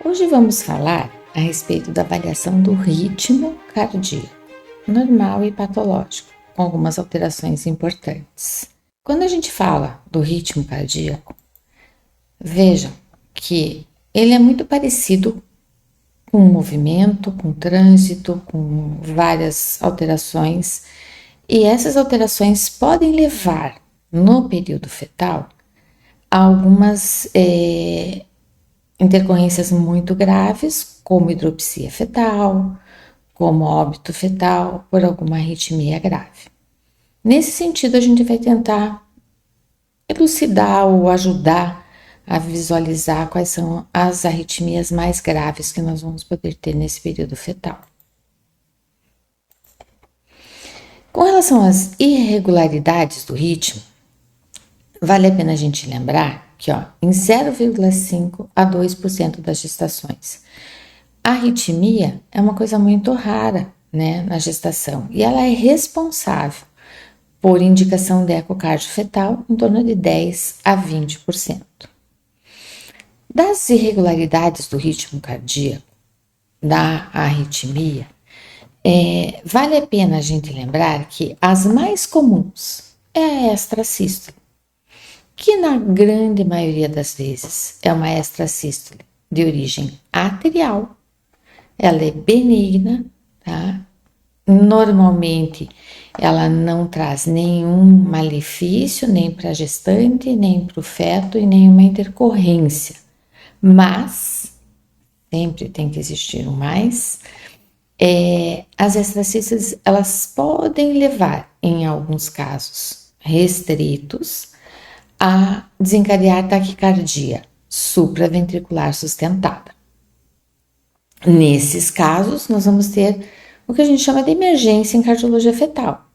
Hoje vamos falar a respeito da avaliação do ritmo cardíaco, normal e patológico, com algumas alterações importantes. Quando a gente fala do ritmo cardíaco, vejam que ele é muito parecido com o movimento, com o trânsito, com várias alterações, e essas alterações podem levar, no período fetal, a algumas intercorrências muito graves, como hidropsia fetal, como óbito fetal por alguma arritmia grave. Nesse sentido, a gente vai tentar elucidar ou ajudar a visualizar quais são as arritmias mais graves que nós vamos poder ter nesse período fetal. Com relação às irregularidades do ritmo, vale a pena a gente lembrar que em 0,5 a 2% das gestações, a arritmia é uma coisa muito rara, né, na gestação, e ela é responsável por indicação de ecocardio fetal em torno de 10 a 20%. Das irregularidades do ritmo cardíaco, da arritmia, vale a pena a gente lembrar que as mais comuns é a extrasístole, que na grande maioria das vezes é uma extrasístole de origem arterial. Ela é benigna, tá? Normalmente ela não traz nenhum malefício, nem para a gestante, nem para o feto e nenhuma intercorrência. Mas, sempre tem que existir um mais, as extracístoles elas podem levar, em alguns casos restritos, a desencadear taquicardia supraventricular sustentada. Nesses casos, nós vamos ter o que a gente chama de emergência em cardiologia fetal.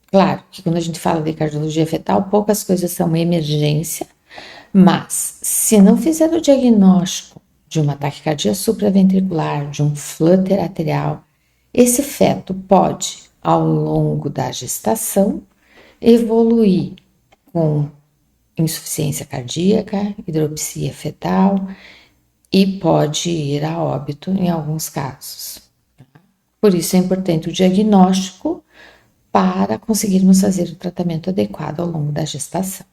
Claro que quando a gente fala de cardiologia fetal, poucas coisas são emergência, mas se não fizer o diagnóstico de uma taquicardia supraventricular, de um flutter arterial, esse feto pode, ao longo da gestação, evoluir com insuficiência cardíaca, hidropsia fetal e pode ir a óbito em alguns casos. Por isso é importante o diagnóstico para conseguirmos fazer o tratamento adequado ao longo da gestação.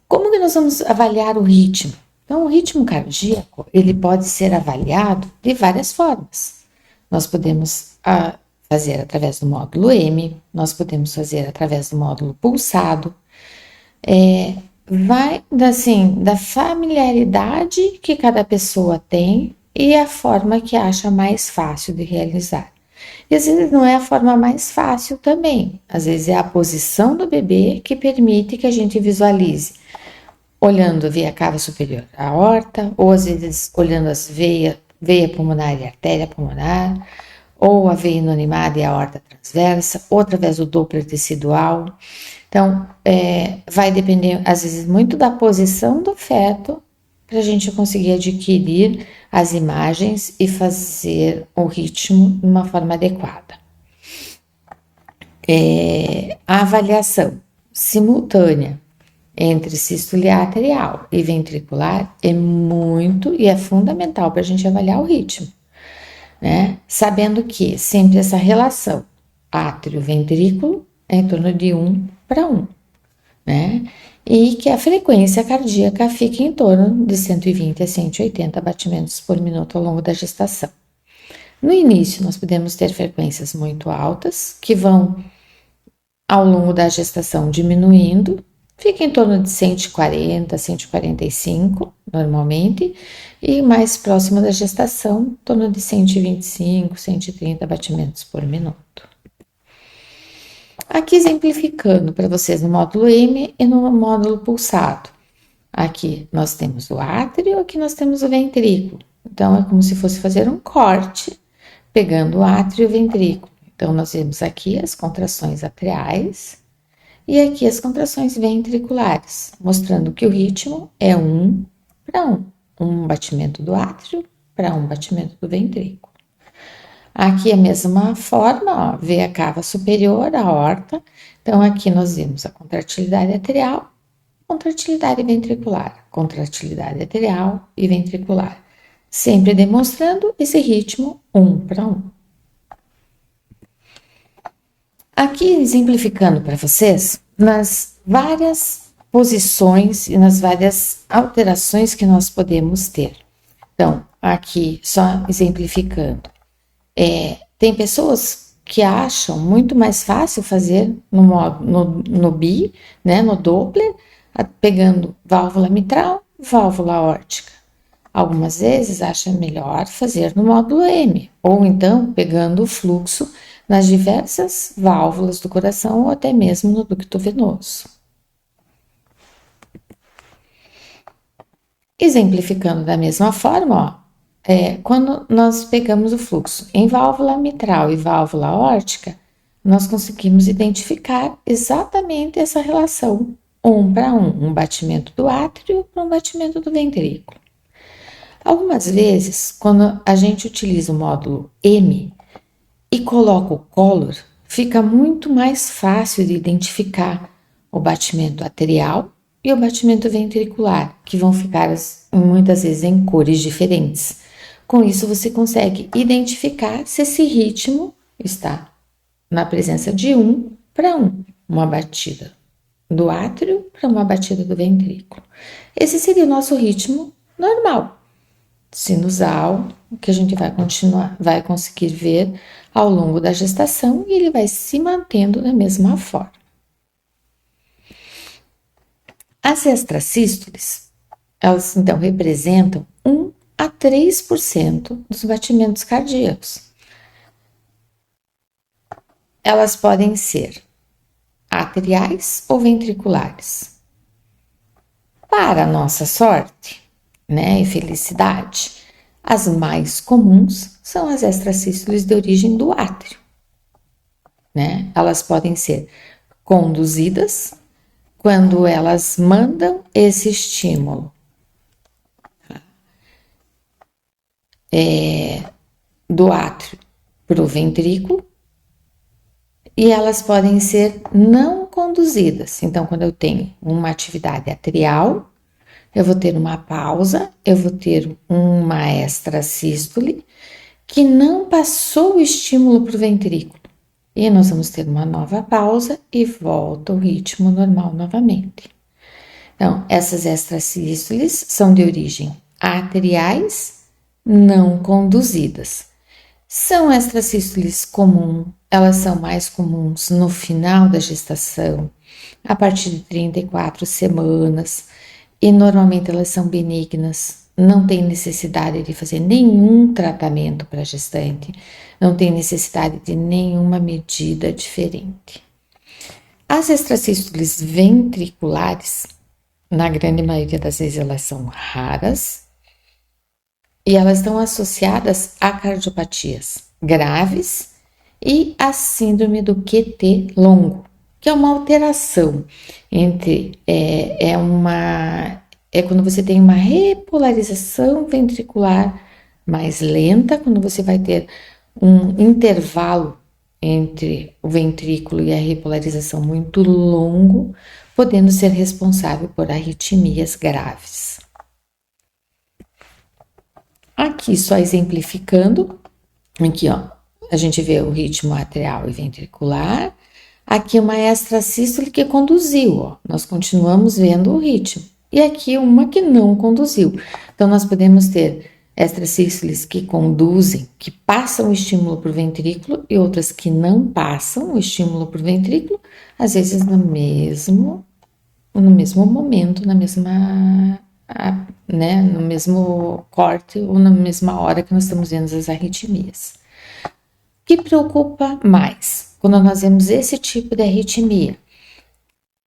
Como que nós vamos avaliar o ritmo? Então, o ritmo cardíaco, ele pode ser avaliado de várias formas. Nós podemos fazer através do módulo M, nós podemos fazer através do módulo pulsado. Vai da familiaridade que cada pessoa tem e a forma que acha mais fácil de realizar. E às vezes não é a forma mais fácil também, às vezes é a posição do bebê que permite que a gente visualize, olhando a veia cava superior à aorta, ou às vezes olhando as veia pulmonar e artéria pulmonar, ou a veia inonimada e a aorta transversa, ou através do Doppler tecidual. Então, vai depender, às vezes, muito da posição do feto para a gente conseguir adquirir as imagens e fazer o ritmo de uma forma adequada. A avaliação simultânea entre sístole arterial e ventricular é muito e é fundamental para a gente avaliar o ritmo, né? Sabendo que sempre essa relação átrio-ventrículo é em torno de 1:1, né? E que a frequência cardíaca fica em torno de 120 a 180 batimentos por minuto ao longo da gestação. No início, nós podemos ter frequências muito altas, que vão, ao longo da gestação, diminuindo, fica em torno de 140 a 145, normalmente, e mais próximo da gestação, em torno de 125, 130 batimentos por minuto. Aqui exemplificando para vocês no módulo M e no módulo pulsado. Aqui nós temos o átrio, aqui nós temos o ventrículo. Então, é como se fosse fazer um corte, pegando o átrio e o ventrículo. Então, nós vemos aqui as contrações atriais e aqui as contrações ventriculares, mostrando que o ritmo é 1:1. Um batimento do átrio para um batimento do ventrículo. Aqui a mesma forma, veia cava superior, a aorta. Então, aqui nós vemos a contratilidade arterial contratilidade ventricular, contratilidade arterial e ventricular, sempre demonstrando esse ritmo 1:1. Aqui exemplificando para vocês nas várias posições e nas várias alterações que nós podemos ter. Então, aqui só exemplificando, tem pessoas que acham muito mais fácil fazer no BI, né, no Doppler, pegando válvula mitral, válvula aórtica. Algumas vezes acham melhor fazer no módulo M, ou então pegando o fluxo nas diversas válvulas do coração ou até mesmo no ducto venoso. Exemplificando da mesma forma, quando nós pegamos o fluxo em válvula mitral e válvula aórtica, nós conseguimos identificar exatamente essa relação 1:1, um batimento do átrio para um batimento do ventrículo. Algumas vezes, quando a gente utiliza o módulo M e coloca o color, fica muito mais fácil de identificar o batimento arterial e o batimento ventricular, que vão ficar muitas vezes em cores diferentes. Com isso, você consegue identificar se esse ritmo está na presença de 1:1, uma batida do átrio para uma batida do ventrículo. Esse seria o nosso ritmo normal, sinusal, que a gente vai conseguir ver ao longo da gestação e ele vai se mantendo da mesma forma. As extrasístoles, elas então representam 1 a 3% dos batimentos cardíacos. Elas podem ser atriais ou ventriculares. Para a nossa sorte, né, e felicidade, as mais comuns são as extrasístoles de origem do átrio, né? Elas podem ser conduzidas quando elas mandam esse estímulo do átrio para o ventrículo, e elas podem ser não conduzidas. Então, quando eu tenho uma atividade atrial, eu vou ter uma pausa, eu vou ter uma extrasístole que não passou o estímulo para o ventrículo. E nós vamos ter uma nova pausa e volta o ritmo normal novamente. Então, essas extrasístoles são de origem atriais não conduzidas. São extrasístoles comuns, elas são mais comuns no final da gestação, a partir de 34 semanas, e normalmente elas são benignas, não tem necessidade de fazer nenhum tratamento para a gestante, não tem necessidade de nenhuma medida diferente. As extrasístoles ventriculares, na grande maioria das vezes, elas são raras e elas estão associadas a cardiopatías graves e a síndrome do QT longo, que é uma alteração entre quando você tem uma repolarização ventricular mais lenta, quando você vai ter um intervalo entre o ventrículo e a repolarização muito longo, podendo ser responsável por arritmias graves. Aqui só exemplificando, aqui ó, a gente vê o ritmo atrial e ventricular. Aqui uma extrasístole que conduziu, ó, nós continuamos vendo o ritmo. E aqui uma que não conduziu. Então, nós podemos ter extrasístoles que conduzem, que passam o estímulo para o ventrículo e outras que não passam o estímulo para o ventrículo, às vezes no mesmo momento, no mesmo corte ou na mesma hora que nós estamos vendo as arritmias. O que preocupa mais quando nós vemos esse tipo de arritmia?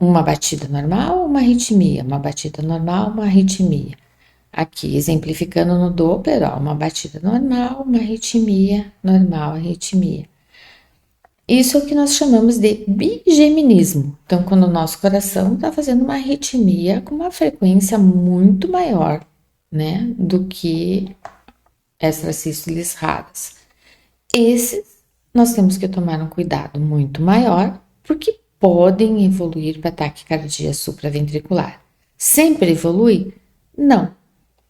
Uma batida normal, uma arritmia, uma batida normal, uma arritmia. Aqui, exemplificando no Doppler, ó, uma batida normal, uma arritmia, normal, arritmia. Isso é o que nós chamamos de bigeminismo. Então, quando o nosso coração está fazendo uma arritmia com uma frequência muito maior, né, do que extrasístoles raras. Esses nós temos que tomar um cuidado muito maior, porque podem evoluir para taquicardia supraventricular. Sempre evolui? Não,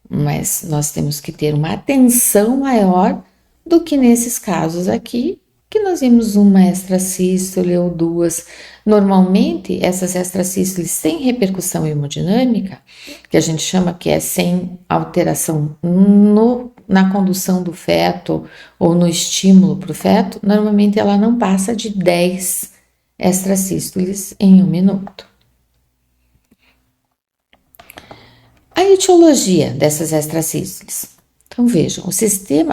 mas nós temos que ter uma atenção maior do que nesses casos aqui, que nós vimos uma extrasístole ou duas. Normalmente, essas extrasístoles têm repercussão hemodinâmica, que a gente chama que é sem alteração na condução do feto ou no estímulo para o feto, normalmente ela não passa de 10 extrasístoles em 1 minuto. A etiologia dessas extrasístoles. Então vejam,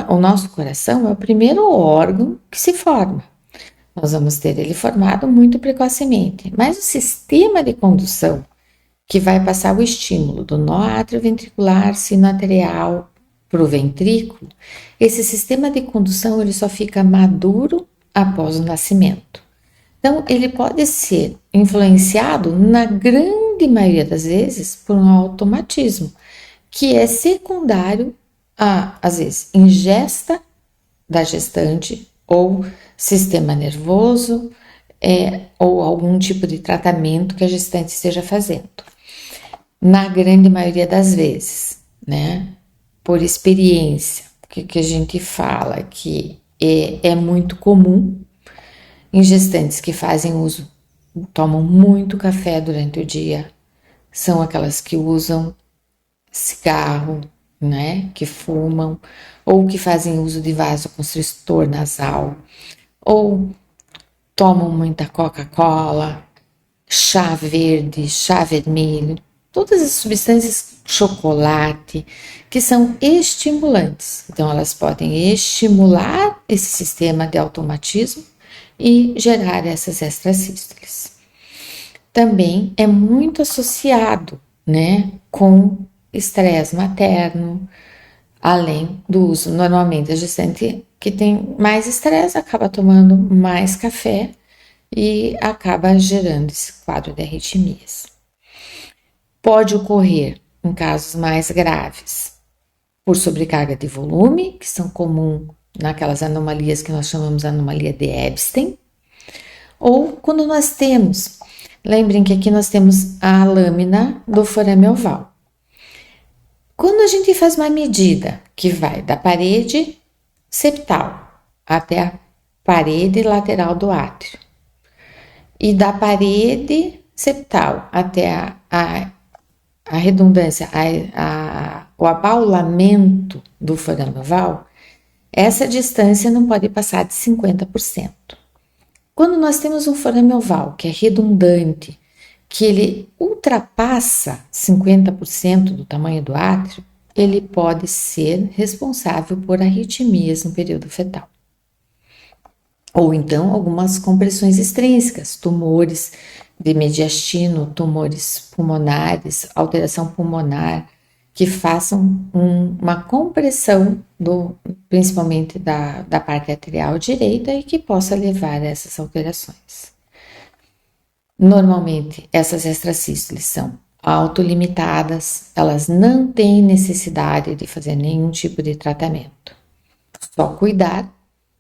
o nosso coração é o primeiro órgão que se forma. Nós vamos ter ele formado muito precocemente, mas o sistema de condução que vai passar o estímulo do nó atrioventricular sinoatrial para o ventrículo, esse sistema de condução ele só fica maduro após o nascimento. Então, ele pode ser influenciado, na grande maioria das vezes, por um automatismo, que é secundário a, às vezes, ingesta da gestante ou sistema nervoso, ou algum tipo de tratamento que a gestante esteja fazendo. Na grande maioria das vezes, né? Por experiência, o que a gente fala que é muito comum em gestantes que fazem uso, tomam muito café durante o dia, são aquelas que usam cigarro, né? Que fumam, ou que fazem uso de vasoconstritor nasal, ou tomam muita Coca-Cola, chá verde, chá vermelho, todas as substâncias, chocolate, que são estimulantes. Então, elas podem estimular esse sistema de automatismo e gerar essas extrasístoles. Também é muito associado, né, com estresse materno, além do uso. Normalmente, a gestante que tem mais estresse acaba tomando mais café e acaba gerando esse quadro de arritmias. Pode ocorrer em casos mais graves por sobrecarga de volume, que são comuns naquelas anomalias que nós chamamos de anomalia de Ebstein, ou quando nós temos, lembrem que aqui nós temos a lâmina do forame oval. Quando a gente faz uma medida que vai da parede septal até a parede lateral do átrio e da parede septal até a redundância, o abaulamento do forame oval, essa distância não pode passar de 50%. Quando nós temos um forame oval que é redundante, que ele ultrapassa 50% do tamanho do átrio, ele pode ser responsável por arritmias no período fetal. Ou então algumas compressões extrínsecas, tumores de mediastino, tumores pulmonares, alteração pulmonar, que façam uma compressão principalmente da parte atrial direita e que possa levar a essas alterações. Normalmente, essas extrasístoles são autolimitadas, elas não têm necessidade de fazer nenhum tipo de tratamento. Só cuidar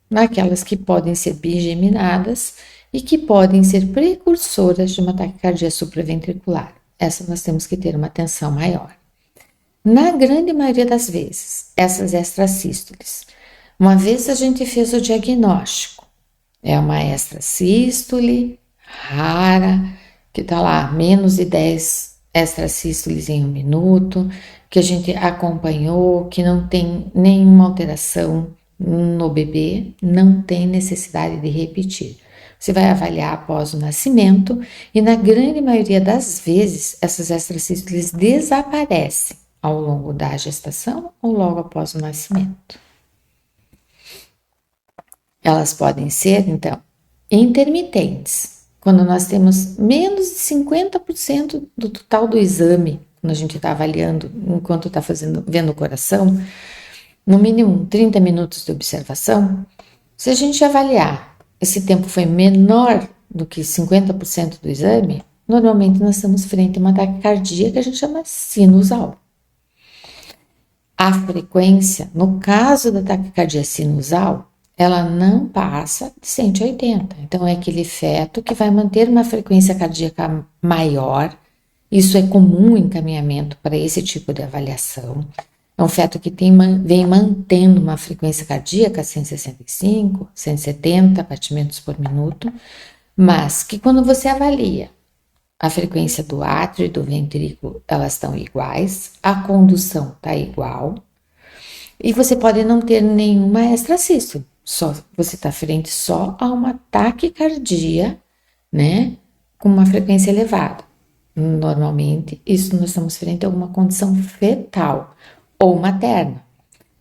naquelas que podem ser bigeminadas e que podem ser precursoras de uma taquicardia supraventricular. Essa nós temos que ter uma atenção maior. Na grande maioria das vezes, essas extrasístoles, uma vez a gente fez o diagnóstico, é uma extrasístole rara, que está lá, menos de 10 extrasístoles em 1 minuto, que a gente acompanhou, que não tem nenhuma alteração no bebê, não tem necessidade de repetir. Você vai avaliar após o nascimento e na grande maioria das vezes essas extrasístoles desaparecem ao longo da gestação ou logo após o nascimento. Elas podem ser, então, intermitentes, quando nós temos menos de 50% do total do exame, quando a gente está avaliando enquanto está vendo o coração, no mínimo 30 minutos de observação. Se a gente avaliar esse tempo foi menor do que 50% do exame, normalmente nós estamos frente a uma taquicardia que a gente chama sinusal. A frequência, no caso da taquicardia sinusal, ela não passa de 180. Então, é aquele feto que vai manter uma frequência cardíaca maior Isso é comum encaminhamento para esse tipo de avaliação. É um feto que vem mantendo uma frequência cardíaca 165, 170 batimentos por minuto, mas que quando você avalia a frequência do átrio e do ventrículo, elas estão iguais, a condução está igual, e você pode não ter nenhuma extrasístole, só você está frente só a uma taquicardia, né, com uma frequência elevada. Normalmente, isso nós estamos frente a alguma condição fetal ou materna.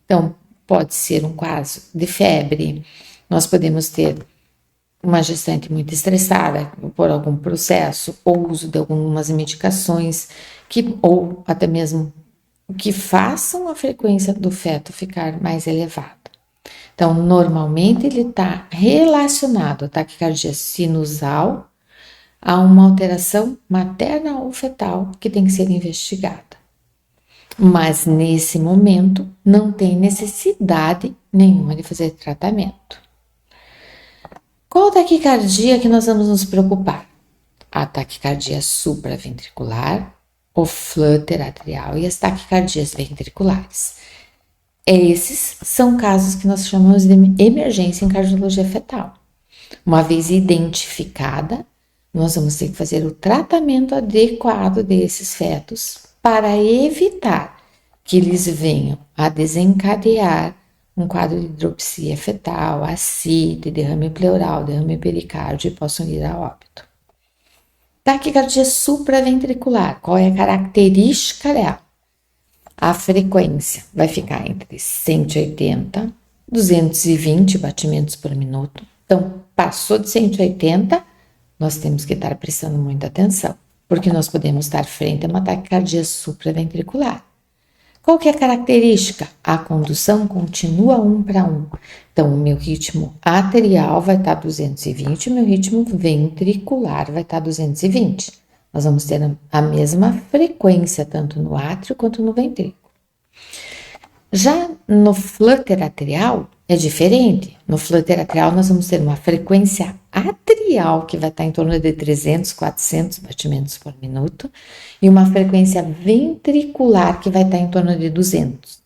Então, pode ser um caso de febre, nós podemos ter uma gestante muito estressada por algum processo, ou uso de algumas medicações, ou até mesmo que façam a frequência do feto ficar mais elevada. Então, normalmente ele está relacionado à taquicardia sinusal a uma alteração materna ou fetal que tem que ser investigada. Mas nesse momento não tem necessidade nenhuma de fazer tratamento. Qual taquicardia que nós vamos nos preocupar? A taquicardia supraventricular, o flutter atrial e as taquicardias ventriculares. Esses são casos que nós chamamos de emergência em cardiologia fetal. Uma vez identificada, nós vamos ter que fazer o tratamento adequado desses fetos para evitar que eles venham a desencadear um quadro de hidropsia fetal, ascite, derrame pleural, derrame pericárdio e possam ir a óbito. Taquicardia supraventricular, qual é a característica dela? A frequência vai ficar entre 180 e 220 batimentos por minuto. Então, passou de 180, nós temos que estar prestando muita atenção, porque nós podemos estar frente a uma taquicardia supraventricular. Qual que é a característica? A condução continua 1 para 1. Então, o meu ritmo arterial vai estar 220, o meu ritmo ventricular vai estar 220. Nós vamos ter a mesma frequência, tanto no átrio quanto no ventrículo. Já no flutter atrial é diferente. No flutter atrial nós vamos ter uma frequência atrial que vai estar em torno de 300, 400 batimentos por minuto e uma frequência ventricular que vai estar em torno de 200.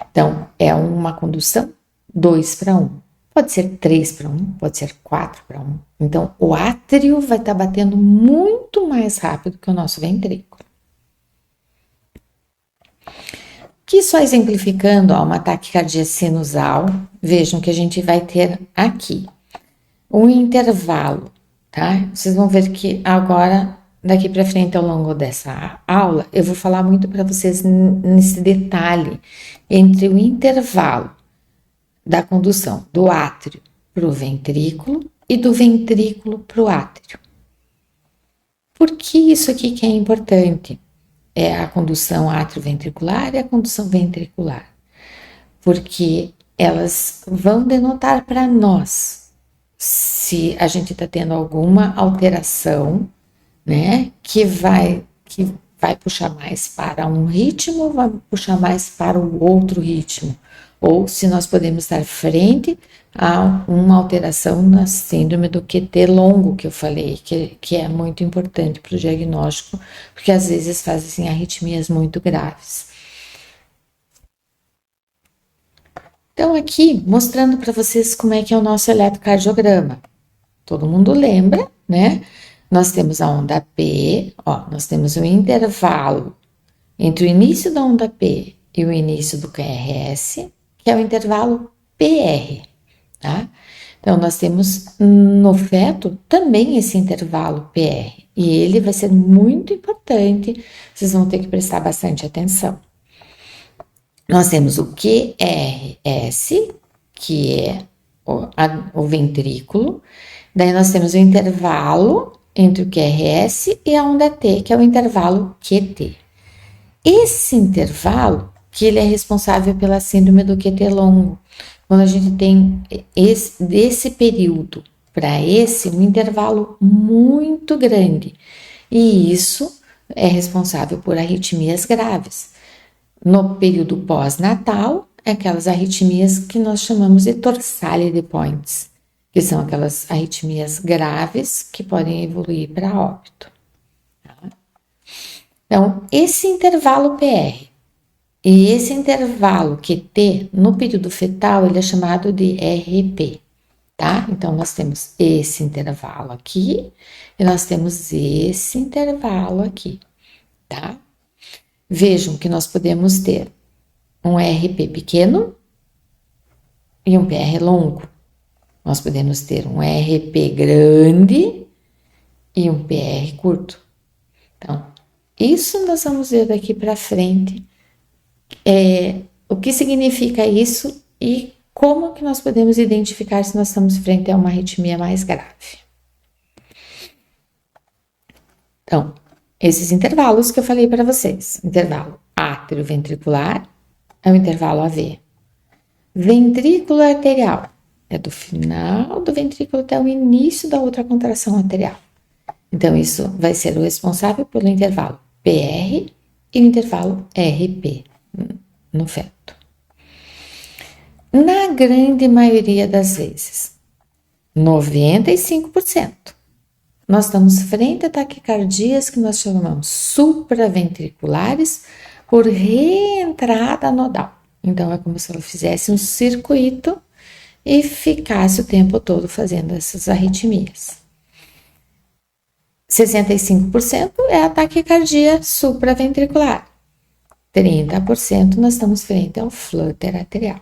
Então, é uma condução 2 para 1. Pode ser 3 para 1, pode ser 4 para 1. Então, o átrio vai estar batendo muito mais rápido que o nosso ventrículo. Que só exemplificando uma taquicardia sinusal, vejam que a gente vai ter aqui um intervalo, tá? Vocês vão ver que agora, daqui para frente, ao longo dessa aula, eu vou falar muito para vocês nesse detalhe entre o intervalo da condução do átrio para o ventrículo e do ventrículo para o átrio. Por que isso aqui que é importante? É a condução atrioventricular e a condução ventricular, porque elas vão denotar para nós se a gente está tendo alguma alteração, né, que vai puxar mais para um ritmo ou vai puxar mais para o outro ritmo, ou se nós podemos estar frente a uma alteração na síndrome do QT longo, que eu falei, que é muito importante para o diagnóstico, porque às vezes fazem arritmias muito graves. Então, aqui, mostrando para vocês como é que é o nosso eletrocardiograma. Todo mundo lembra, né? Nós temos a onda P, ó, nós temos um intervalo entre o início da onda P e o início do QRS, que é o intervalo PR, tá? Então, nós temos no feto também esse intervalo PR, e ele vai ser muito importante, vocês vão ter que prestar bastante atenção. Nós temos o QRS, que é o ventrículo, daí nós temos o intervalo entre o QRS e a onda T, que é o intervalo QT. Esse intervalo, que ele é responsável pela síndrome do QT longo, quando a gente tem desse período para esse, um intervalo muito grande, e isso é responsável por arritmias graves. No período pós-natal, é aquelas arritmias que nós chamamos de Torsades points, que são aquelas arritmias graves que podem evoluir para óbito. Tá? Então, esse intervalo PR e esse intervalo QT no período fetal, ele é chamado de RP, tá? Então, nós temos esse intervalo aqui e nós temos esse intervalo aqui, tá? Vejam que nós podemos ter um RP pequeno e um PR longo. Nós podemos ter um RP grande e um PR curto. Então, isso nós vamos ver daqui para frente, o que significa isso e como que nós podemos identificar se nós estamos frente a uma arritmia mais grave. Então, esses intervalos que eu falei para vocês, intervalo átrio-ventricular é o intervalo AV. Ventrículo arterial é do final do ventrículo até o início da outra contração arterial. Então, isso vai ser o responsável pelo intervalo PR e o intervalo RP no feto. Na grande maioria das vezes, 95%, nós estamos frente a taquicardias que nós chamamos supraventriculares por reentrada nodal. Então, é como se ela fizesse um circuito e ficasse o tempo todo fazendo essas arritmias. 65% é a taquicardia supraventricular. 30% nós estamos frente ao flutter arterial,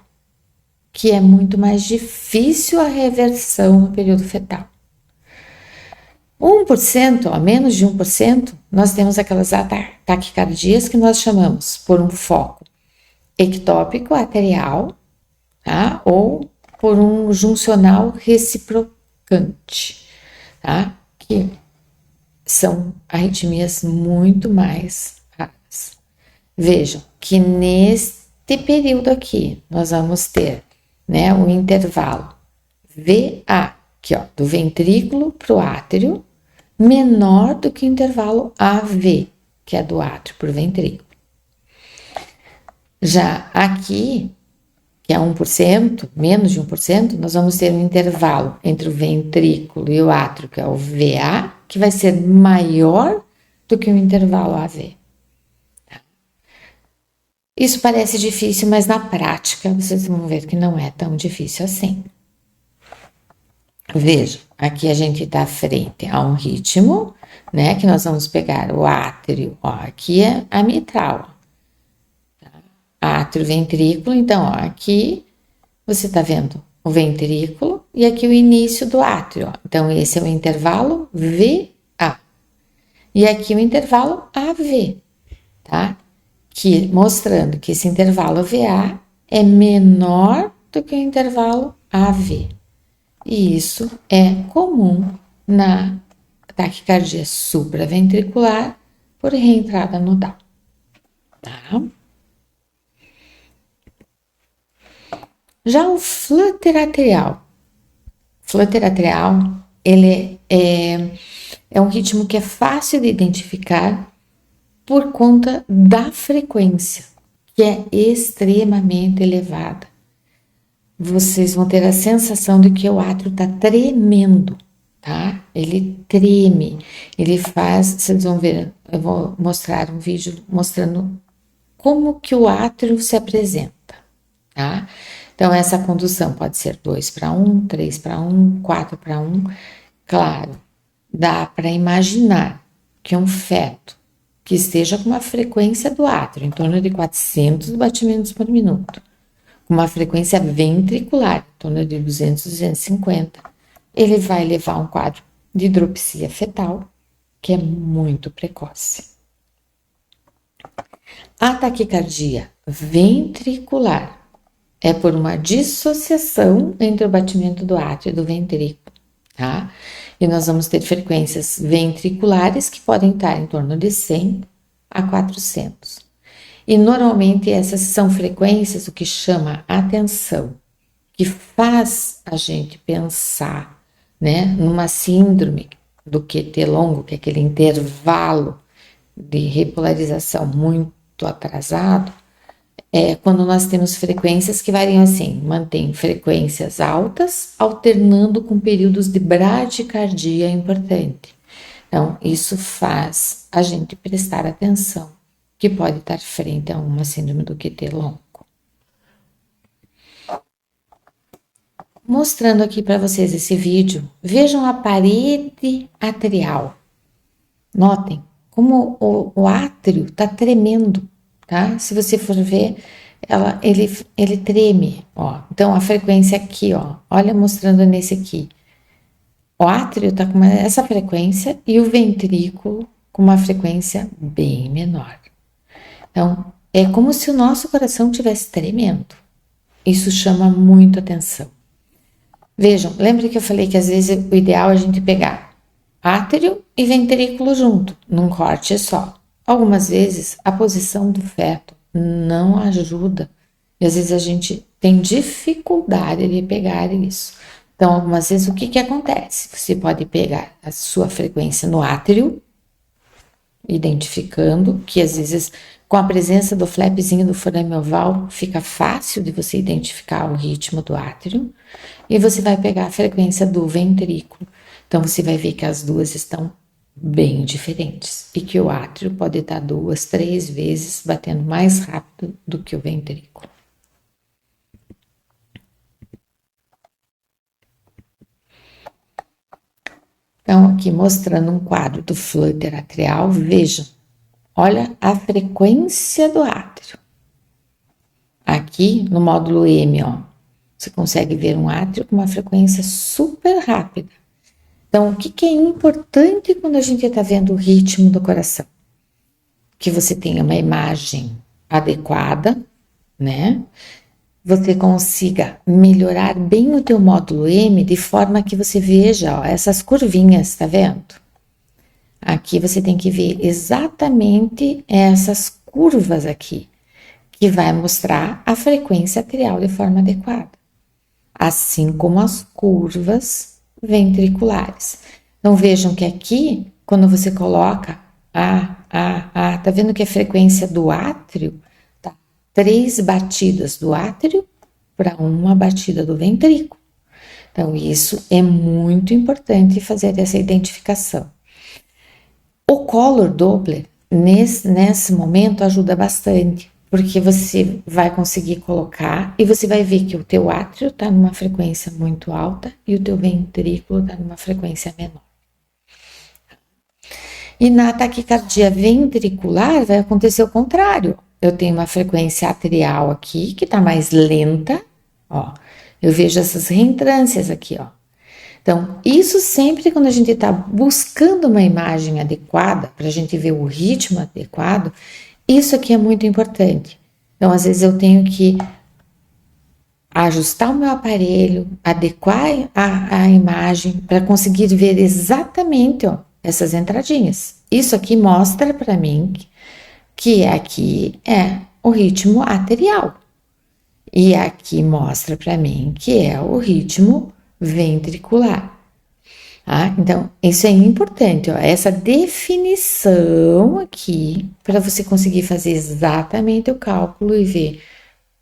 que é muito mais difícil a reversão no período fetal. 1%, a menos de 1%, nós temos aquelas taquicardias que nós chamamos por um foco ectópico arterial, tá? Ou por um juncional reciprocante, tá? Que são arritmias muito mais raras. Vejam que neste período aqui, nós vamos ter, né, um intervalo VA, aqui, ó, do ventrículo para o átrio, menor do que o intervalo AV, que é do átrio para o ventrículo. Já aqui, que é 1%, menos de 1%, nós vamos ter um intervalo entre o ventrículo e o átrio, que é o VA, que vai ser maior do que o intervalo AV. Isso parece difícil, mas na prática vocês vão ver que não é tão difícil assim. Veja, aqui a gente está frente a um ritmo, né? Que nós vamos pegar o átrio, ó, aqui é a mitral, tá? Átrio, ventrículo, então, ó, aqui você está vendo o ventrículo e aqui o início do átrio, ó. Então, esse é o intervalo VA. E aqui o intervalo AV, tá? Que, mostrando que esse intervalo VA é menor do que o intervalo AV. E isso é comum na taquicardia supraventricular por reentrada nodal, tá? Já o flutter arterial. Flutter arterial, ele é um ritmo que é fácil de identificar por conta da frequência, que é extremamente elevada. Vocês vão ter a sensação de que o átrio está tremendo, tá? Ele treme, ele faz, vocês vão ver, eu vou mostrar um vídeo mostrando como que o átrio se apresenta, tá? Então, essa condução pode ser 2:1, 3:1, 4:1. Claro, dá para imaginar que um feto que esteja com uma frequência do átrio em torno de 400 batimentos por minuto, uma frequência ventricular, em torno de 200, 250, ele vai levar um quadro de hidropsia fetal, que é muito precoce. A taquicardia ventricular é por uma dissociação entre o batimento do átrio e do ventrículo, tá? E nós vamos ter frequências ventriculares que podem estar em torno de 100 a 400. E normalmente essas são frequências, o que chama atenção, que faz a gente pensar, né, numa síndrome do QT longo, que é aquele intervalo de repolarização muito atrasado, quando nós temos frequências que variam assim, mantém frequências altas, alternando com períodos de bradicardia importante. Então, isso faz a gente prestar atenção que pode estar frente a uma síndrome do QT longo. Mostrando aqui para vocês esse vídeo, vejam a parede atrial. Notem como o átrio está tremendo, tá? Se você for ver, ele treme, ó. Então, a frequência aqui, ó, olha mostrando nesse aqui. O átrio está com essa frequência e o ventrículo com uma frequência bem menor. Então, é como se o nosso coração estivesse tremendo. Isso chama muito atenção. Vejam, lembra que eu falei que às vezes o ideal é a gente pegar átrio e ventrículo junto, num corte só. Algumas vezes a posição do feto não ajuda e às vezes a gente tem dificuldade de pegar isso. Então, algumas vezes o que acontece? Você pode pegar a sua frequência no átrio, identificando que às vezes com a presença do flapzinho do forame oval fica fácil de você identificar o ritmo do átrio e você vai pegar a frequência do ventrículo. Então você vai ver que as duas estão bem diferentes e que o átrio pode estar 2, 3 vezes batendo mais rápido do que o ventrículo. Então, aqui mostrando um quadro do flutter atrial, vejam, olha a frequência do átrio. Aqui no módulo M, ó, você consegue ver um átrio com uma frequência super rápida. Então, o que é importante quando a gente está vendo o ritmo do coração? Que você tenha uma imagem adequada, né? Você consiga melhorar bem o teu módulo M de forma que você veja, ó, essas curvinhas, tá vendo? Aqui você tem que ver exatamente essas curvas aqui, que vai mostrar a frequência atrial de forma adequada, assim como as curvas ventriculares. Então vejam que aqui, quando você coloca tá vendo que a frequência do átrio 3 batidas do átrio para uma batida do ventrículo. Então, isso é muito importante fazer essa identificação. O Color Doppler, nesse momento, ajuda bastante, porque você vai conseguir colocar e você vai ver que o teu átrio está numa frequência muito alta e o teu ventrículo está numa frequência menor. E na taquicardia ventricular vai acontecer o contrário. Eu tenho uma frequência atrial aqui, que está mais lenta, ó. Eu vejo essas reentrâncias aqui, ó. Então, isso sempre quando a gente está buscando uma imagem adequada, para a gente ver o ritmo adequado, isso aqui é muito importante. Então, às vezes eu tenho que ajustar o meu aparelho, adequar a imagem, para conseguir ver exatamente, ó, essas entradinhas. Isso aqui mostra para mim que aqui é o ritmo atrial. E aqui mostra para mim que é o ritmo ventricular. Tá? Então, isso é importante, ó, essa definição aqui, para você conseguir fazer exatamente o cálculo e ver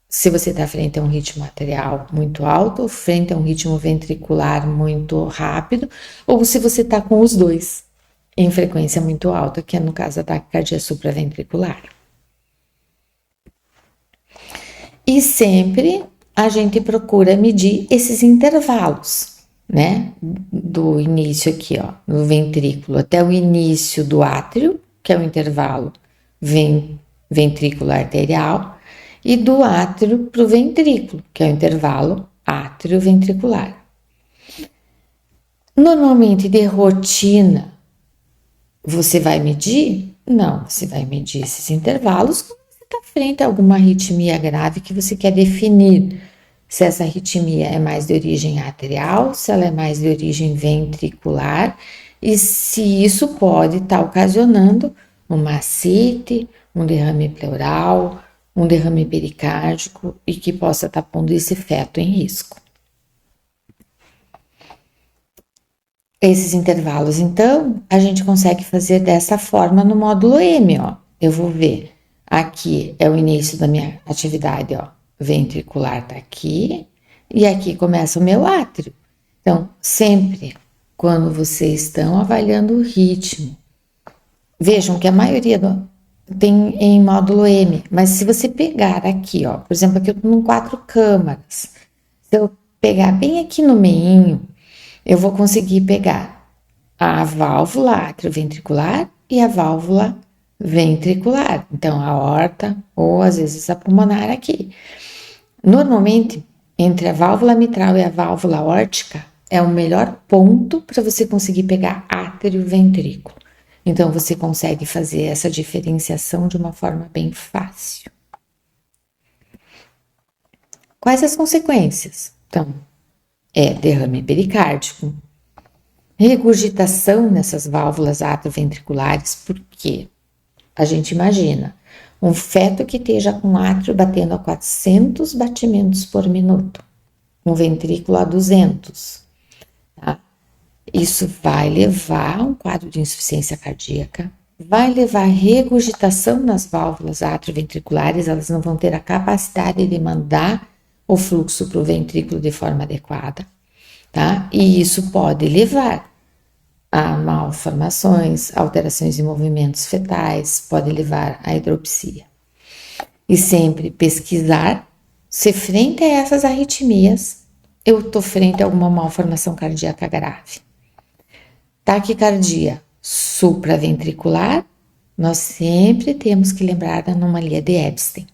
se você está frente a um ritmo atrial muito alto, ou frente a um ritmo ventricular muito rápido, ou se você está com os dois em frequência muito alta, que é no caso da taquicardia supraventricular. E sempre a gente procura medir esses intervalos, né? Do início aqui, ó, no ventrículo até o início do átrio, que é o intervalo ventrículo arterial, e do átrio para o ventrículo, que é o intervalo átrio-ventricular. Normalmente, de rotina, você vai medir? Não, você vai medir esses intervalos quando você está frente a alguma arritmia grave que você quer definir se essa arritmia é mais de origem atrial, se ela é mais de origem ventricular e se isso pode estar ocasionando uma ascite, um derrame pleural, um derrame pericárdico e que possa estar pondo esse feto em risco. Esses intervalos, então, a gente consegue fazer dessa forma no módulo M, ó. Eu vou ver, aqui é o início da minha atividade, ó, ventricular tá aqui, e aqui começa o meu átrio. Então, sempre quando vocês estão avaliando o ritmo. Vejam que a maioria tem em módulo M, mas se você pegar aqui, ó, por exemplo, aqui eu estou com 4 câmaras. Se eu pegar bem aqui no meinho, eu vou conseguir pegar a válvula atrioventricular e a válvula ventricular. Então, a aorta ou às vezes a pulmonar aqui. Normalmente, entre a válvula mitral e a válvula aórtica, é o melhor ponto para você conseguir pegar átrio ventrículo. Então, você consegue fazer essa diferenciação de uma forma bem fácil. Quais as consequências? Então, derrame pericárdico, regurgitação nessas válvulas atrioventriculares, porque a gente imagina um feto que esteja com o átrio batendo a 400 batimentos por minuto, um ventrículo a 200, tá? Isso vai levar a um quadro de insuficiência cardíaca, vai levar a regurgitação nas válvulas atrioventriculares, elas não vão ter a capacidade de mandar o fluxo para o ventrículo de forma adequada, tá? E isso pode levar a malformações, alterações em movimentos fetais, pode levar à hidropsia. E sempre pesquisar se frente a essas arritmias eu estou frente a alguma malformação cardíaca grave. Taquicardia supraventricular, nós sempre temos que lembrar da anomalia de Ebstein.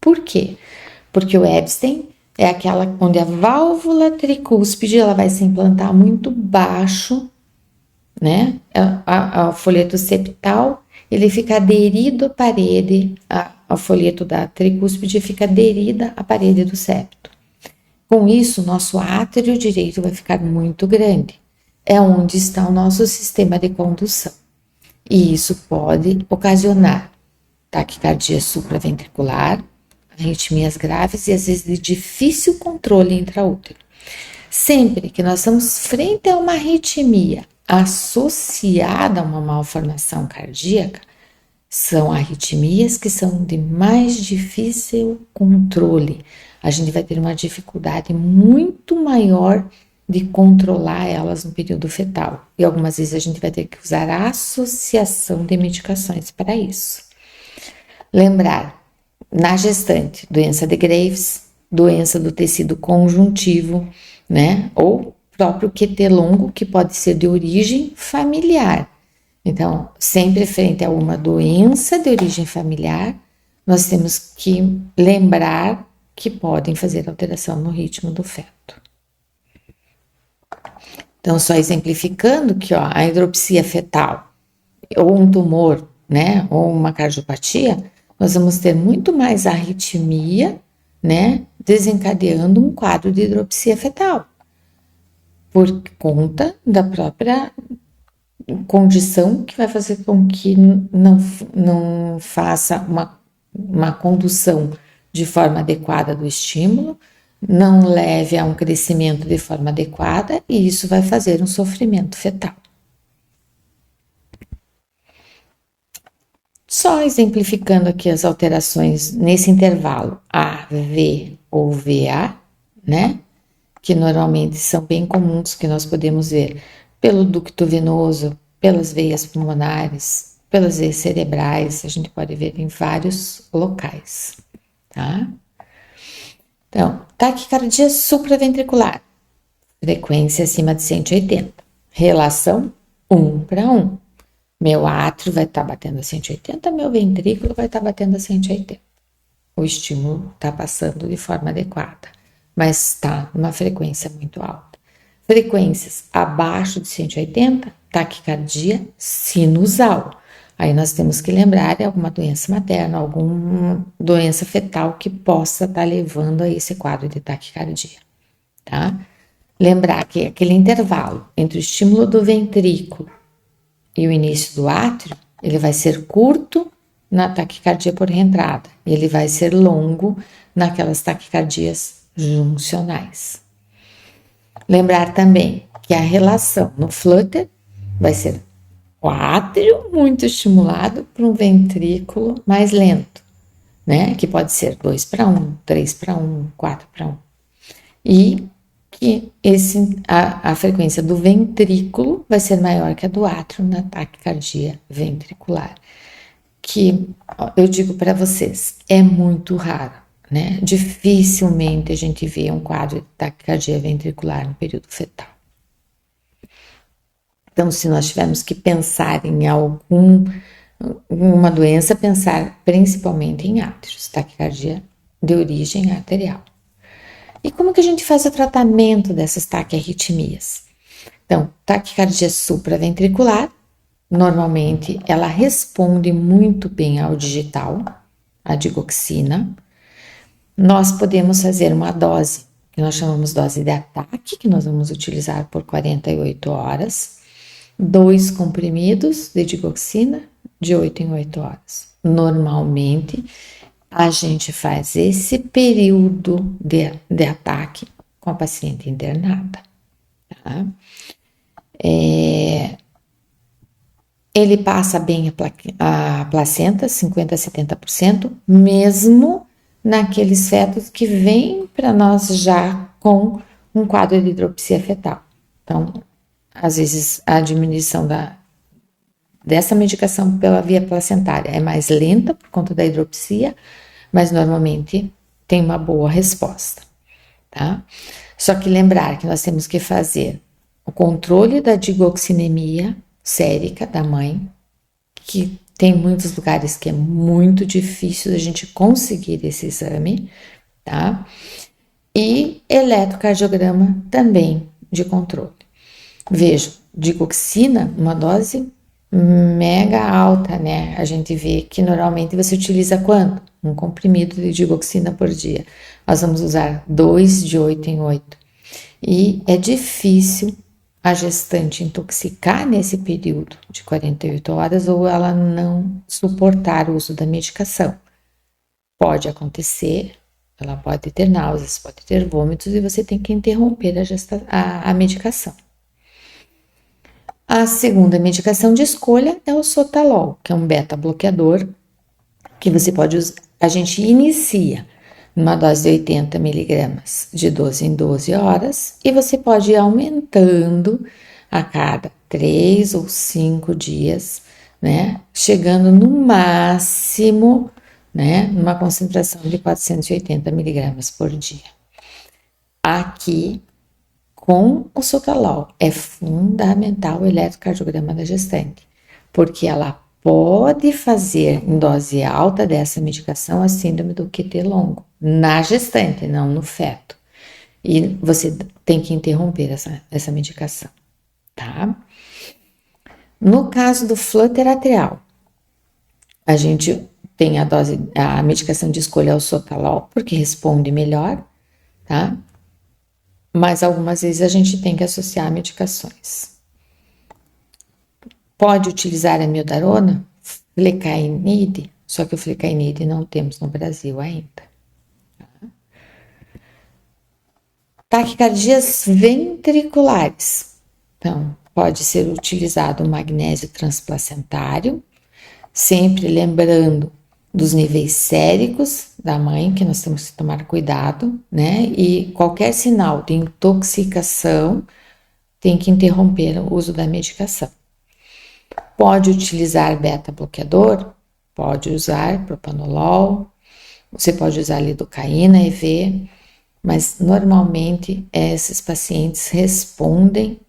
Por quê? Porque o Ebstein é aquela onde a válvula tricúspide ela vai se implantar muito baixo, né? O folheto septal ele fica aderido à parede, o folheto da tricúspide fica aderida à parede do septo. Com isso, nosso átrio direito vai ficar muito grande. É onde está o nosso sistema de condução. E isso pode ocasionar taquicardia supraventricular, arritmias graves e às vezes de difícil controle intraútero. Sempre que nós estamos frente a uma arritmia associada a uma malformação cardíaca, são arritmias que são de mais difícil controle. A gente vai ter uma dificuldade muito maior de controlar elas no período fetal. E algumas vezes a gente vai ter que usar a associação de medicações para isso. Lembrar, na gestante, doença de Graves, doença do tecido conjuntivo, né? Ou próprio QT longo, que pode ser de origem familiar. Então, sempre frente a uma doença de origem familiar, nós temos que lembrar que podem fazer alteração no ritmo do feto. Então, só exemplificando que a hidropsia fetal, ou um tumor, né, ou uma cardiopatia, nós vamos ter muito mais arritmia, né, desencadeando um quadro de hidropsia fetal, por conta da própria condição que vai fazer com que não faça uma condução de forma adequada do estímulo, não leve a um crescimento de forma adequada e isso vai fazer um sofrimento fetal. Só exemplificando aqui as alterações nesse intervalo A, V ou VA, né? Que normalmente são bem comuns, que nós podemos ver pelo ducto venoso, pelas veias pulmonares, pelas veias cerebrais, a gente pode ver em vários locais, tá? Então, taquicardia supraventricular, frequência acima de 180, relação 1:1. Meu átrio vai estar batendo a 180, meu ventrículo vai estar batendo a 180. O estímulo está passando de forma adequada, mas está numa frequência muito alta. Frequências abaixo de 180, taquicardia sinusal. Aí nós temos que lembrar de alguma doença materna, alguma doença fetal que possa estar levando a esse quadro de taquicardia, tá? Lembrar que aquele intervalo entre o estímulo do ventrículo e o início do átrio, ele vai ser curto na taquicardia por reentrada, ele vai ser longo naquelas taquicardias juncionais. Lembrar também que a relação no flutter vai ser o átrio muito estimulado para um ventrículo mais lento, né? Que pode ser 2:1, 3:1, 4:1. E que a frequência do ventrículo vai ser maior que a do átrio na taquicardia ventricular. Que eu digo para vocês, é muito raro, né? Dificilmente a gente vê um quadro de taquicardia ventricular no período fetal. Então, se nós tivermos que pensar em alguma doença, pensar principalmente em átrios, taquicardia de origem arterial. E como que a gente faz o tratamento dessas taquiarritmias? Então, taquicardia supraventricular, normalmente ela responde muito bem ao digital, a digoxina. Nós podemos fazer uma dose, que nós chamamos dose de ataque, que nós vamos utilizar por 48 horas, 2 comprimidos de digoxina de 8 em 8 horas. Normalmente, a gente faz esse período de ataque com a paciente internada. Tá? Ele passa bem a placenta, 50% a 70%, mesmo naqueles fetos que vêm para nós já com um quadro de hidropsia fetal. Então, às vezes, a diminuição dessa medicação pela via placentária é mais lenta por conta da hidropsia, mas normalmente tem uma boa resposta, tá? Só que lembrar que nós temos que fazer o controle da digoxinemia sérica da mãe, que tem muitos lugares que é muito difícil a gente conseguir esse exame, tá? E eletrocardiograma também de controle. Veja, digoxina, uma dose mega alta, né? A gente vê que normalmente você utiliza quanto? Um comprimido de digoxina por dia. Nós vamos usar 2 de 8 em 8. E é difícil a gestante intoxicar nesse período de 48 horas ou ela não suportar o uso da medicação. Pode acontecer, ela pode ter náuseas, pode ter vômitos e você tem que interromper a medicação. A segunda medicação de escolha é o sotalol, que é um beta-bloqueador que você pode usar. A gente inicia numa dose de 80 miligramas de 12 em 12 horas e você pode ir aumentando a cada 3 ou 5 dias, né? Chegando no máximo, né? Numa concentração de 480 miligramas por dia. Aqui, com o sotalol, é fundamental o eletrocardiograma da gestante, porque ela pode fazer em dose alta dessa medicação a síndrome do QT longo, na gestante, não no feto. E você tem que interromper essa medicação, tá? No caso do flutter atrial, a gente tem a medicação de escolha é o sotalol, porque responde melhor, tá? Mas algumas vezes a gente tem que associar medicações. Pode utilizar a amiodarona, flecainide, só que o flecainide não temos no Brasil ainda. Taquicardias ventriculares. Então, pode ser utilizado o magnésio transplacentário, sempre lembrando dos níveis séricos da mãe, que nós temos que tomar cuidado, né? E qualquer sinal de intoxicação tem que interromper o uso da medicação. Pode utilizar beta-bloqueador, pode usar propanolol, você pode usar lidocaína, EV, mas normalmente esses pacientes respondem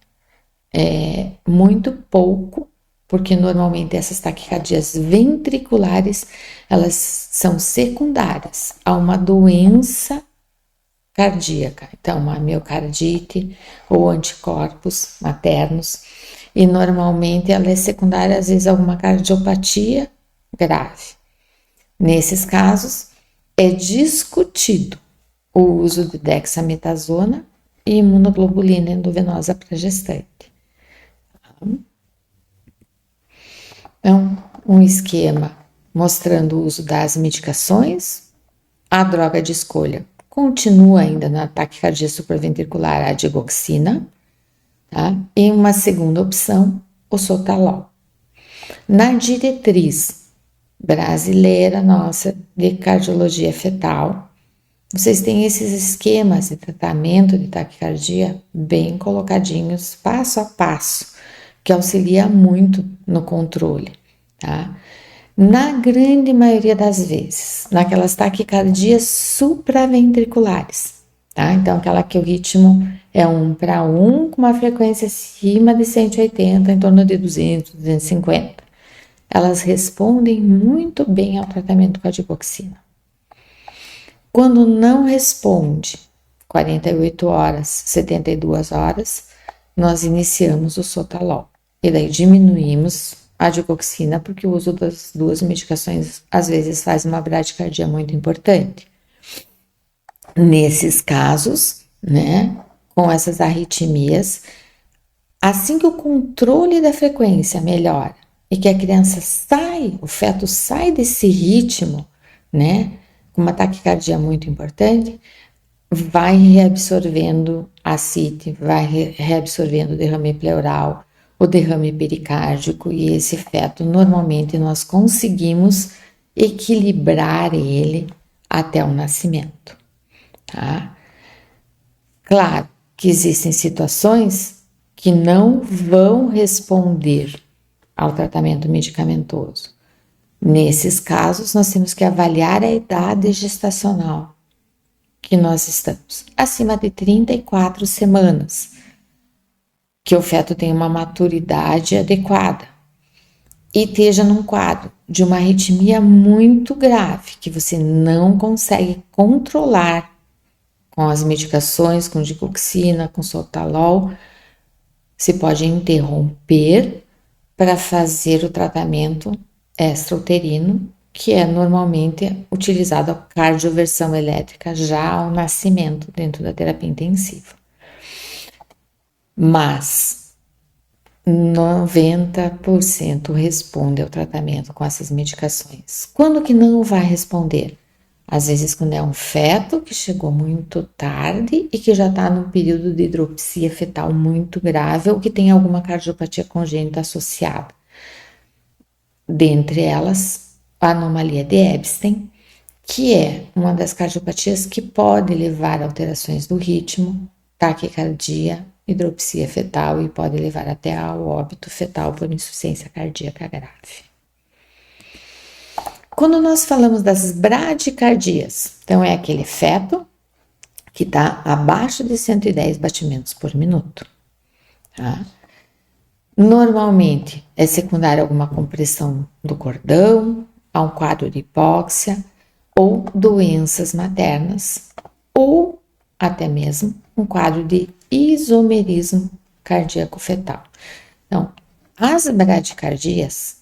muito pouco, porque normalmente essas taquicardias ventriculares, elas são secundárias a uma doença cardíaca, então uma miocardite ou anticorpos maternos, e normalmente ela é secundária, às vezes, a alguma cardiopatia grave. Nesses casos, é discutido o uso de dexametasona e imunoglobulina endovenosa para gestante. Então, um esquema mostrando o uso das medicações, a droga de escolha continua ainda na taquicardia supraventricular a digoxina, tá? E uma segunda opção, o sotalol. Na diretriz brasileira nossa de cardiologia fetal, vocês têm esses esquemas de tratamento de taquicardia bem colocadinhos, passo a passo, que auxilia muito no controle, tá? Na grande maioria das vezes, naquelas taquicardias supraventriculares, tá? Então, aquela que o ritmo é 1:1, com uma frequência acima de 180, em torno de 200, 250. Elas respondem muito bem ao tratamento com a digoxina. Quando não responde, 48 horas, 72 horas, nós iniciamos o sotalol. E daí diminuímos a digoxina, porque o uso das duas medicações às vezes faz uma bradicardia muito importante. Nesses casos, né, com essas arritmias, assim que o controle da frequência melhora e que a criança sai, o feto sai desse ritmo, né, com uma taquicardia muito importante, vai reabsorvendo a CIT, vai reabsorvendo o derrame pleural, o derrame pericárdico, e esse feto normalmente nós conseguimos equilibrar ele até o nascimento, tá? Claro que existem situações que não vão responder ao tratamento medicamentoso. Nesses casos, nós temos que avaliar a idade gestacional que nós estamos, acima de 34 semanas, que o feto tenha uma maturidade adequada e esteja num quadro de uma arritmia muito grave, que você não consegue controlar com as medicações, com digoxina, com sotalol. Se pode interromper para fazer o tratamento extrauterino, que é normalmente utilizado a cardioversão elétrica já ao nascimento dentro da terapia intensiva. Mas 90% responde ao tratamento com essas medicações. Quando que não vai responder? Às vezes quando é um feto que chegou muito tarde e que já está num período de hidropsia fetal muito grave ou que tem alguma cardiopatia congênita associada. Dentre elas, a anomalia de Ebstein, que é uma das cardiopatias que pode levar a alterações do ritmo, taquicardia, hidropsia fetal e pode levar até ao óbito fetal por insuficiência cardíaca grave. Quando nós falamos das bradicardias, então é aquele feto que está abaixo de 110 batimentos por minuto, tá? Normalmente é secundário a alguma compressão do cordão, a um quadro de hipóxia ou doenças maternas, ou até mesmo um quadro de isomerismo cardíaco fetal. Então, as bradicardias,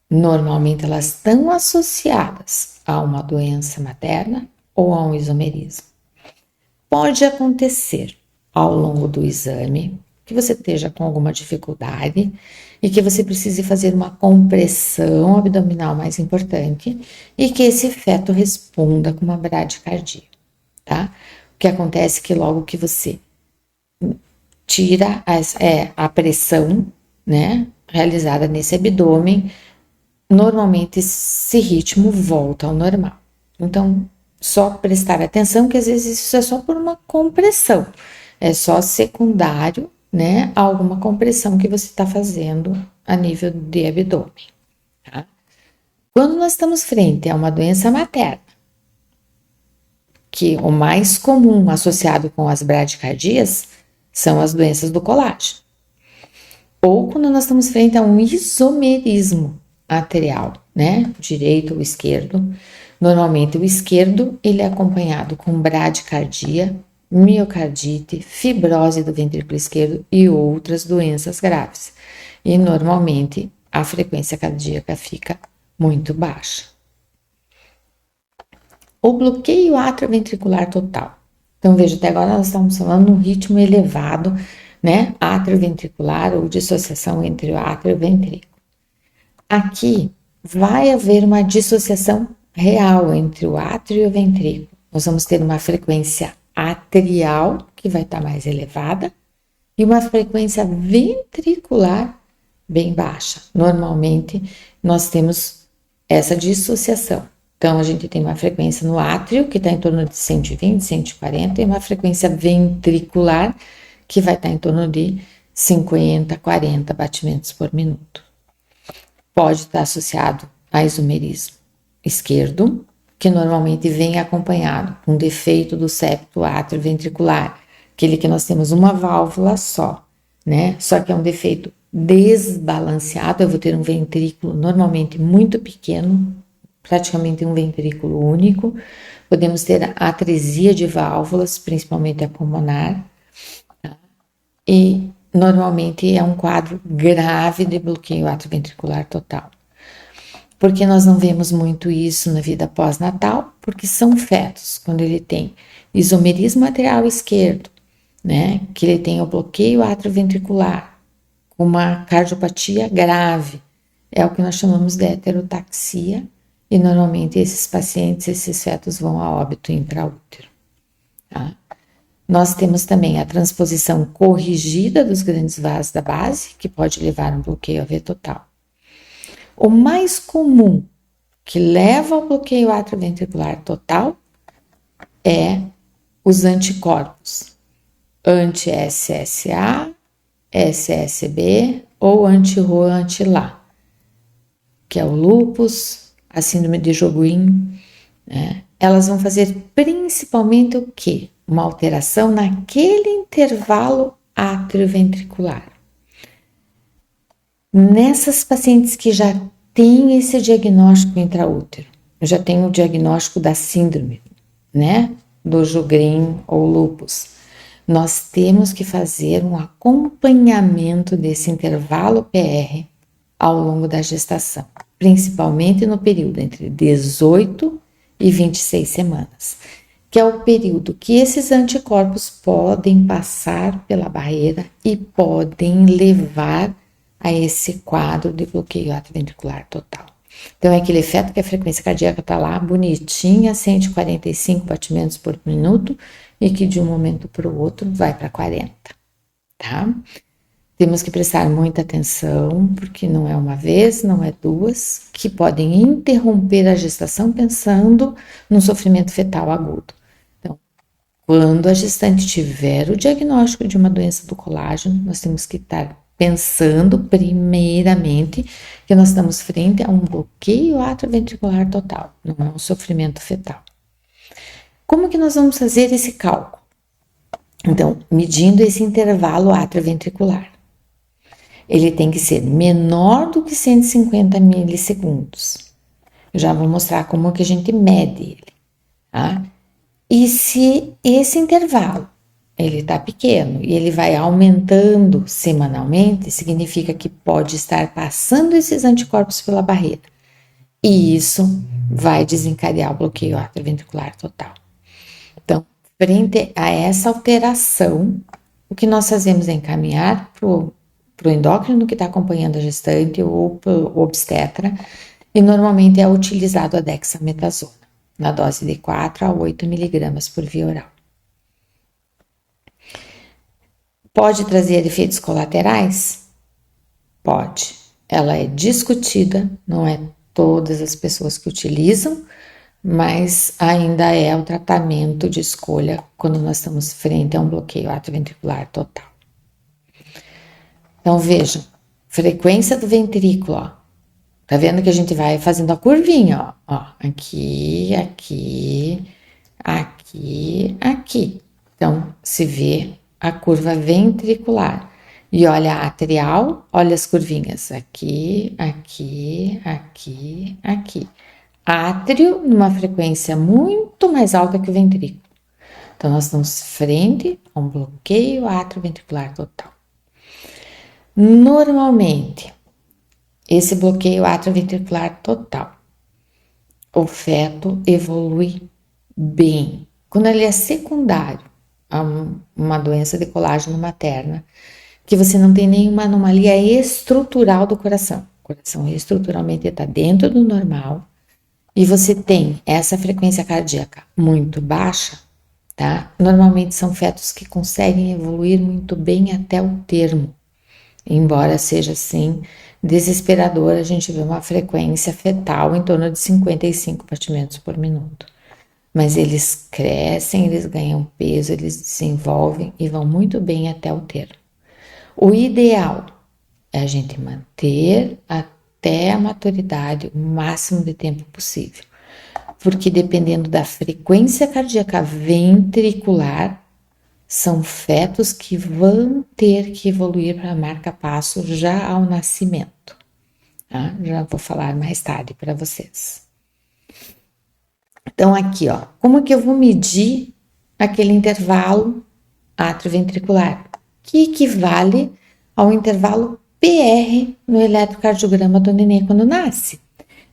normalmente elas estão associadas a uma doença materna ou a um isomerismo. Pode acontecer ao longo do exame que você esteja com alguma dificuldade e que você precise fazer uma compressão abdominal mais importante e que esse feto responda com uma bradicardia, tá? O que acontece é que logo que você tira a pressão, né, realizada nesse abdômen, normalmente esse ritmo volta ao normal. Então, só prestar atenção que às vezes isso é só por uma compressão, é só secundário, né, a alguma compressão que você está fazendo a nível de abdômen, tá? Quando nós estamos frente a uma doença materna, que o mais comum associado com as bradicardias são as doenças do colágeno, ou quando nós estamos frente a um isomerismo arterial, né, direito ou esquerdo. Normalmente o esquerdo ele é acompanhado com bradicardia, miocardite, fibrose do ventrículo esquerdo e outras doenças graves. E normalmente a frequência cardíaca fica muito baixa. O bloqueio atrioventricular total. Então veja, até agora nós estamos falando de um ritmo elevado, né, atrioventricular ou dissociação entre o átrio e o ventrículo. Aqui vai haver uma dissociação real entre o átrio e o ventrículo. Nós vamos ter uma frequência atrial, que vai estar mais elevada, e uma frequência ventricular bem baixa. Normalmente, nós temos essa dissociação Então, a gente tem uma frequência no átrio, que está em torno de 120, 140, e uma frequência ventricular, que vai estar em torno de 50, 40 batimentos por minuto. Pode estar associado a isomerismo esquerdo, que normalmente vem acompanhado com defeito do septo atrioventricular, aquele que nós temos uma válvula só, né? Só que é um defeito desbalanceado, eu vou ter um ventrículo normalmente muito pequeno, praticamente um ventrículo único. Podemos ter atresia de válvulas, principalmente a pulmonar, tá? E normalmente é um quadro grave de bloqueio atrioventricular total. Por que nós não vemos muito isso na vida pós-natal? Porque são fetos, quando ele tem isomerismo atrial esquerdo, né, que ele tem o bloqueio atrioventricular, uma cardiopatia grave, é o que nós chamamos de heterotaxia, e normalmente esses pacientes, esses fetos vão a óbito intraútero. Tá? Nós temos também a transposição corrigida dos grandes vasos da base, que pode levar a um bloqueio AV total. O mais comum que leva ao bloqueio atrioventricular total é os anticorpos, anti-SSA, SSB ou anti-RO, anti-LA, que é o lúpus, a síndrome de Joguin, né? Elas vão fazer principalmente o quê? Uma alteração naquele intervalo atrioventricular. Nessas pacientes que já têm esse diagnóstico intraútero, já tem o diagnóstico da síndrome, né, do Sjögren ou lúpus, nós temos que fazer um acompanhamento desse intervalo PR ao longo da gestação, principalmente no período entre 18 e 26 semanas, que é o período que esses anticorpos podem passar pela barreira e podem levar a esse quadro de bloqueio atrioventricular total. Então, é aquele feto que a frequência cardíaca está lá, bonitinha, 145 batimentos por minuto, e que de um momento para o outro vai para 40, tá? Temos que prestar muita atenção, porque não é uma vez, não é duas, que podem interromper a gestação pensando no sofrimento fetal agudo. Então, quando a gestante tiver o diagnóstico de uma doença do colágeno, nós temos que estar pensando primeiramente que nós estamos frente a um bloqueio atrioventricular total, não é um sofrimento fetal. Como que nós vamos fazer esse cálculo? Então, medindo esse intervalo atrioventricular, ele tem que ser menor do que 150 milissegundos. Eu já vou mostrar como que a gente mede ele, tá? E se esse intervalo ele está pequeno e ele vai aumentando semanalmente, significa que pode estar passando esses anticorpos pela barreira. E isso vai desencadear o bloqueio atrioventricular total. Então, frente a essa alteração, o que nós fazemos é encaminhar para o endócrino que está acompanhando a gestante ou para o obstetra, e normalmente é utilizado a dexametasona, na dose de 4 a 8 miligramas por via oral. Pode trazer efeitos colaterais? Pode. Ela é discutida, não é todas as pessoas que utilizam, mas ainda é o tratamento de escolha quando nós estamos frente a um bloqueio atrioventricular total. Então vejam, frequência do ventrículo, ó. Tá vendo que a gente vai fazendo a curvinha, ó, aqui, aqui, aqui, aqui. Então se vê a curva ventricular. E olha a atrial, olha as curvinhas. Aqui, aqui, aqui, aqui. Átrio numa frequência muito mais alta que o ventrículo. Então, nós estamos frente a um bloqueio atrioventricular total. Normalmente, esse bloqueio atrioventricular total, o feto evolui bem. Quando ele é secundário a uma doença de colágeno materna, que você não tem nenhuma anomalia estrutural do coração. O coração estruturalmente está dentro do normal e você tem essa frequência cardíaca muito baixa, tá? Normalmente são fetos que conseguem evoluir muito bem até o termo, embora seja assim desesperador a gente vê uma frequência fetal em torno de 55 batimentos por minuto. Mas eles crescem, eles ganham peso, eles desenvolvem e vão muito bem até o termo. O ideal é a gente manter até a maturidade o máximo de tempo possível, porque dependendo da frequência cardíaca ventricular, são fetos que vão ter que evoluir para marca-passo já ao nascimento. Tá? Já vou falar mais tarde para vocês. Então, aqui, ó, como que eu vou medir aquele intervalo atrioventricular, que equivale ao intervalo PR no eletrocardiograma do nenê quando nasce?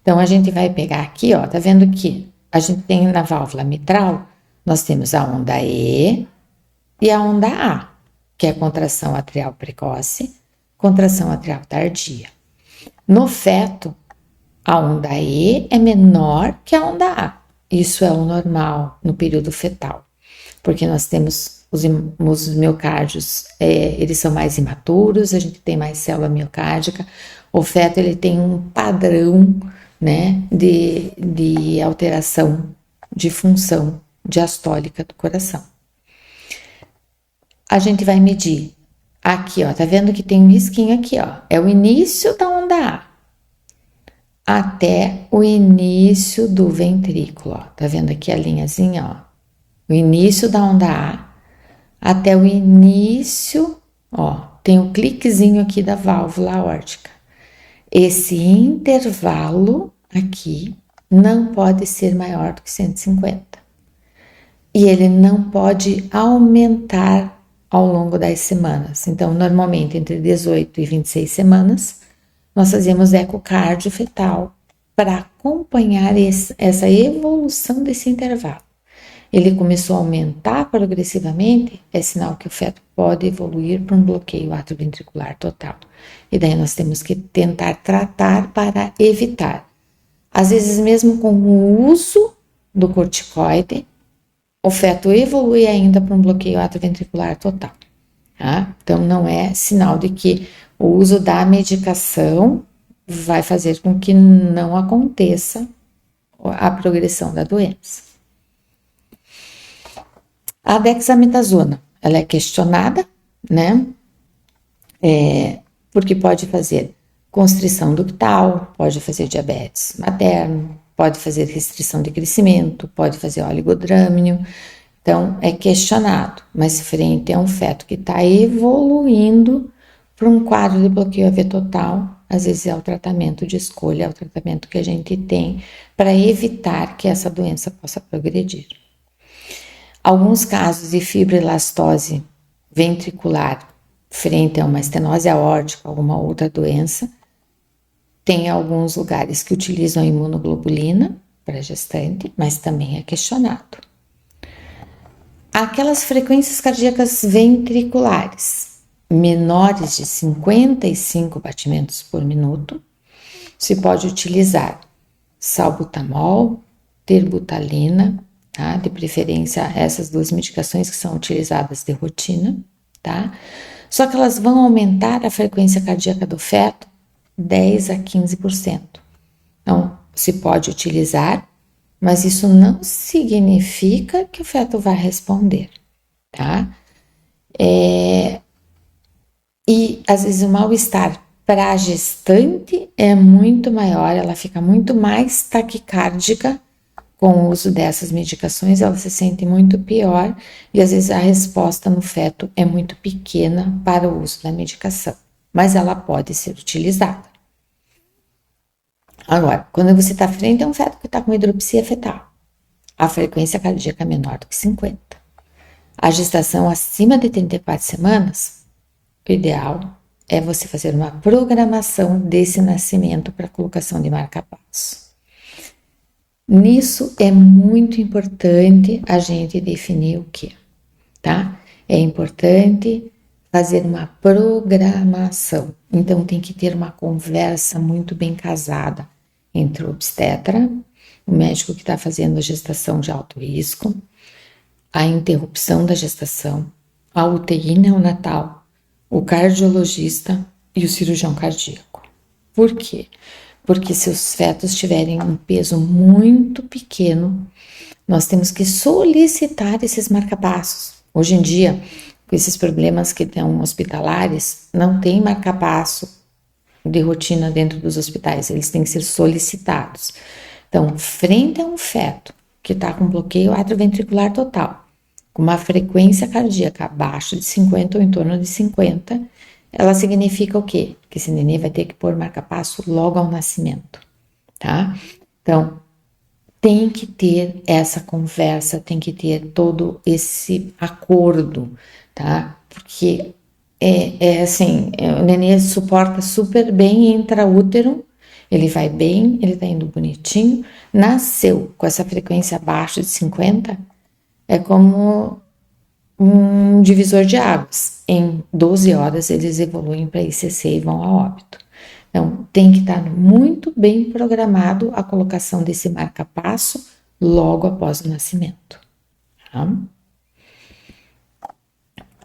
Então, a gente vai pegar aqui, ó, tá vendo que a gente tem na válvula mitral, nós temos a onda E e a onda A, que é a contração atrial precoce, contração atrial tardia. No feto, a onda E é menor que a onda A. Isso é o normal no período fetal, porque nós temos os miocárdios, eles são mais imaturos, a gente tem mais célula miocárdica. O feto ele tem um padrão, né, de alteração de função diastólica do coração. A gente vai medir aqui, ó, tá vendo que tem um risquinho aqui, ó, é o início da onda A até o início do ventrículo, ó, tá vendo aqui a linhazinha, ó, o início da onda A até o início, ó, tem o cliquezinho aqui da válvula aórtica. Esse intervalo aqui não pode ser maior do que 150. E ele não pode aumentar ao longo das semanas. Então, normalmente, entre 18 e 26 semanas, nós fazemos ecocardio fetal para acompanhar essa evolução desse intervalo. Ele começou a aumentar progressivamente, é sinal que o feto pode evoluir para um bloqueio atrioventricular total. E daí nós temos que tentar tratar para evitar. Às vezes, mesmo com o uso do corticoide, o feto evolui ainda para um bloqueio atrioventricular total. Tá? Então, não é sinal de que o uso da medicação vai fazer com que não aconteça a progressão da doença. A dexametasona, ela é questionada, né? Porque pode fazer constrição ductal, pode fazer diabetes materno, pode fazer restrição de crescimento, pode fazer oligodrâmino. Então, é questionado, mas frente a um feto que está evoluindo para um quadro de bloqueio AV total, às vezes é o tratamento de escolha, é o tratamento que a gente tem para evitar que essa doença possa progredir. Alguns casos de fibroelastose ventricular frente a uma estenose aórtica, alguma outra doença, tem alguns lugares que utilizam imunoglobulina para gestante, mas também é questionado. Aquelas frequências cardíacas ventriculares menores de 55 batimentos por minuto, se pode utilizar salbutamol, terbutalina, tá? De preferência essas duas medicações que são utilizadas de rotina, tá? Só que elas vão aumentar a frequência cardíaca do feto 10 a 15%. Então, se pode utilizar, mas isso não significa que o feto vai responder, tá? E às vezes o mal-estar para a gestante é muito maior, ela fica muito mais taquicárdica com o uso dessas medicações, ela se sente muito pior e às vezes a resposta no feto é muito pequena para o uso da medicação, mas ela pode ser utilizada. Agora, quando você está frente a um feto que está com hidropsia fetal, a frequência cardíaca é menor do que 50. A gestação acima de 34 semanas, o ideal é você fazer uma programação desse nascimento para colocação de marca-passo. Nisso é muito importante a gente definir o que, tá? É importante fazer uma programação. Então tem que ter uma conversa muito bem casada entre o obstetra, o médico que está fazendo a gestação de alto risco, a interrupção da gestação, a UTI neonatal, o cardiologista e o cirurgião cardíaco. Por quê? Porque se os fetos tiverem um peso muito pequeno, nós temos que solicitar esses marcapassos. Hoje em dia, com esses problemas que estão hospitalares, não tem marcapasso de rotina dentro dos hospitais, eles têm que ser solicitados. Então, frente a um feto que está com bloqueio atrioventricular total, com uma frequência cardíaca abaixo de 50 ou em torno de 50, ela significa o quê? Que esse nenê vai ter que pôr marca-passo logo ao nascimento, tá? Então, tem que ter essa conversa, tem que ter todo esse acordo, tá? Porque assim, o nenê suporta super bem intraútero, ele vai bem, ele tá indo bonitinho, nasceu com essa frequência abaixo de 50, é como um divisor de águas. Em 12 horas eles evoluem para ICC e vão a óbito. Então, tem que estar muito bem programado a colocação desse marca-passo logo após o nascimento. Tá?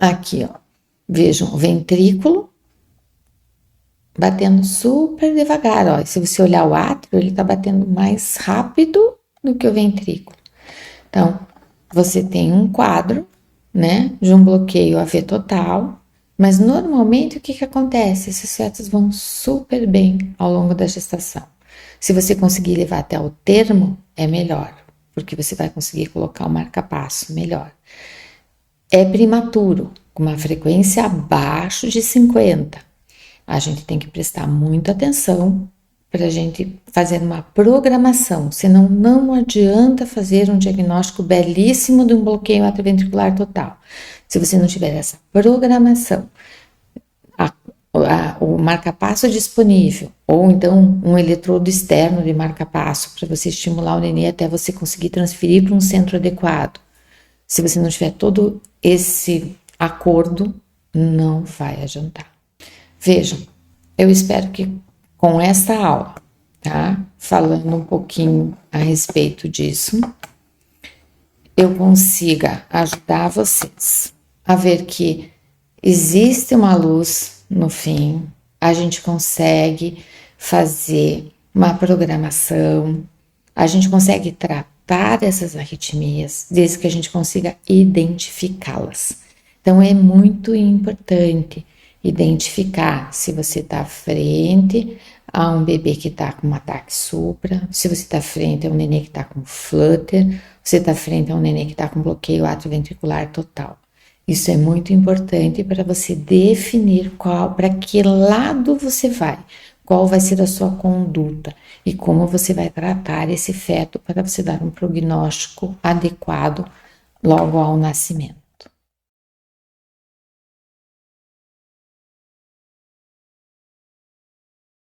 Aqui, ó, vejam o ventrículo batendo super devagar, ó. Se você olhar o átrio, ele tá batendo mais rápido do que o ventrículo. Então, você tem um quadro, né, de um bloqueio AV total, mas normalmente o que acontece? Esses fetos vão super bem ao longo da gestação. Se você conseguir levar até o termo, é melhor, porque você vai conseguir colocar o marca-passo melhor. É prematuro, com uma frequência abaixo de 50. A gente tem que prestar muita atenção para a gente fazer uma programação, senão não adianta fazer um diagnóstico belíssimo de um bloqueio atrioventricular total. Se você não tiver essa programação, o marca-passo disponível, ou então um eletrodo externo de marca-passo para você estimular o nenê até você conseguir transferir para um centro adequado. Se você não tiver todo esse acordo, não vai adiantar. Vejam, eu espero que com esta aula, tá? Falando um pouquinho a respeito disso, eu consiga ajudar vocês a ver que existe uma luz no fim, a gente consegue fazer uma programação, a gente consegue tratar essas arritmias, desde que a gente consiga identificá-las. Então, é muito importante identificar se você está frente a um bebê que está com um ataque supra, se você está frente a um nenê que está com flutter, você está frente a um nenê que está com bloqueio atrioventricular total. Isso é muito importante para você definir para que lado você vai, qual vai ser a sua conduta e como você vai tratar esse feto para você dar um prognóstico adequado logo ao nascimento.